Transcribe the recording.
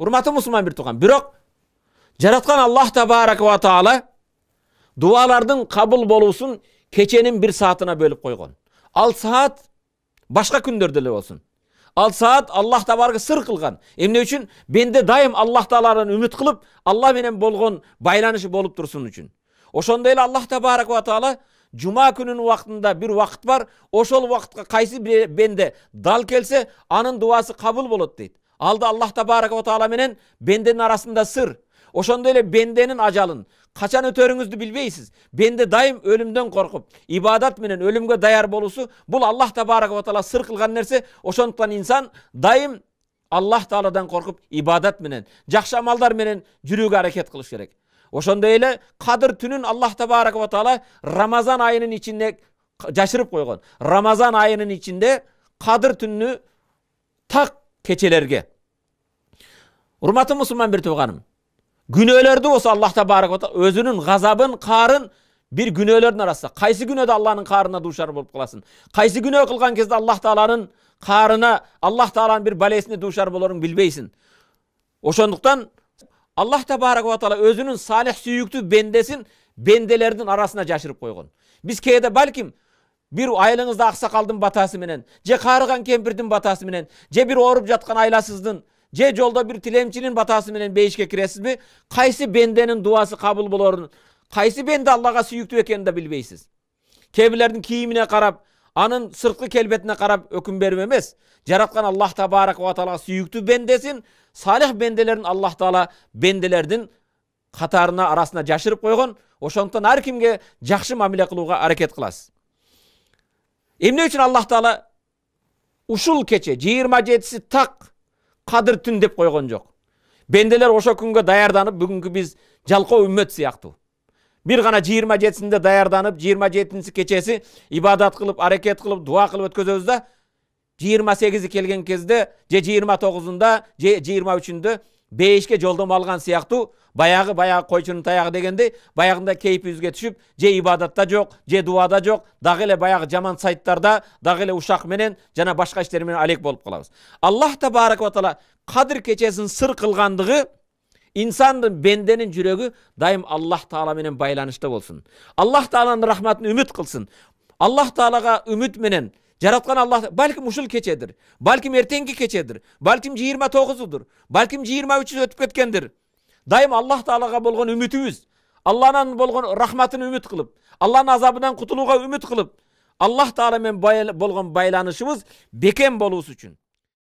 Урматтуу мусулман бир тууган, бирок жараткан Аллах табарака ва таала дуалардын кабыл болуусун кеченин 1 саатына бөлүп койгон. Ал саат башка күндөрдө эле болсун. Ал саат Аллах табарга сыр кылган. Эмне үчүн? Бенде дайым Аллах тааладан үмүт кылып, Аллах менен болгон байланышы болуп турсун үчүн. Ошондой эле Аллах табарака ва таала жума күнүнүн убактында бир убакыт бар, ошол убакытка кайсы бенде дал келсе, анын дуасы кабыл болот дейт. Алда Аллах табарака ва таала менен бенденин арасында сыр. Ошондой эле бенденин ажалын качан өтөрүңүздү билбейсиз. Бенде дайым өлүмдөн коркуп, ибадат менен өлүмгө даяр болуусу бул Аллах табарака ва таала сыр кылган нерсе. Ошондуктан инсан дайым Аллах тааладан коркуп, ибадат менен, жакшы амалдар менен жүрүүгө аракет кылыш керек. Ошондой эле Кадыр түнүн Аллах табарака ва таала Рамазан айынын ичинде жашырып койгон. Рамазан айынын ичинде Кадыр түнү так кечелерге. Урматтуу мусулман бир тууганым, күнөөлөрдү болсо Аллах табарака ва таала өзүнүн газабын, каарын бир күнөөлөрдүн арасында. Кайсы күнөөдө Аллахнын каарына дуушар болуп каласың? Кайсы күнөө кылган кезде Аллах тааланын каарына, Аллах тааланын бир балесине дуушар болоруң билбейсиң. Ошондуктан Аллах табарака ва таала өзүнүн салих сүйүктүү бендесин бенделердин арасына жашырып койгон. Биз кээде балким бир айылыңызда аксакалдын батасы менен, же каарыган кемпирдин батасы менен, же бир ооруп жаткан айласыздын, же жолдо бир тилемчинин батасы менен бейишке киресизби? Кайсы бенденин дуасы кабыл болорун, кайсы бенде Аллага сүйүктүү экенин да билбейсиз. Кээ бирлердин кийимине карап, анын сырткы келбетине карап өкүм берип эмес, жараткан Аллах табарака ва таалага сүйүктүү бендесин, салих бенделерин Аллах таала бенделердин катарына арасына жашырып койгон. Ошондуктан ар кимге жакшы мамиле кылууга аракет кыласыз. Эмне үчүн Аллах таала ушул кече 27-си так Кадыр түн деп койгон жок? Бенделер ошо күнгө даярданып, бүгүнкү биз жалкоо үммөт сыяктуу. Бир гана 27-синде даярданып, 27-си кечеси ибадат кылып, аракет кылып, дуа кылып өткөзөбүз да, 28-и келген кезде, же 29-унда, же 23-үндө бейишке жолдомо алган сыяктуу, баягы койчунун таягы дегенде, баягында кейпибизге түшүп, же ибадатта жок, же дуада жок, дагы эле баягы жаман сайттарда, дагы эле ушак менен, жана башка иштер менен алек болуп калабыз. Аллах табарака ва таала Кадыр кечесин сыр кылгандыгы, инсандын бенденин жүрөгү дайым Аллах таала менен байланышта болсун. Аллах тааланын рахматын үмүт кылсын. Аллах таалага үмүт менен жараткан Аллах, балким ушул кечедир, балким эртеңки кечедир, балким 29-удур, балким 23 өтүп кеткендир. Дайым Аллах таалага болгон үмүтүбүз, Аллахнан болгон рахматын үмүт кылып, Аллахнын азабынан кутулууга үмүт кылып, Аллах таала менен болгон байланышыбыз бекем болуусу үчүн,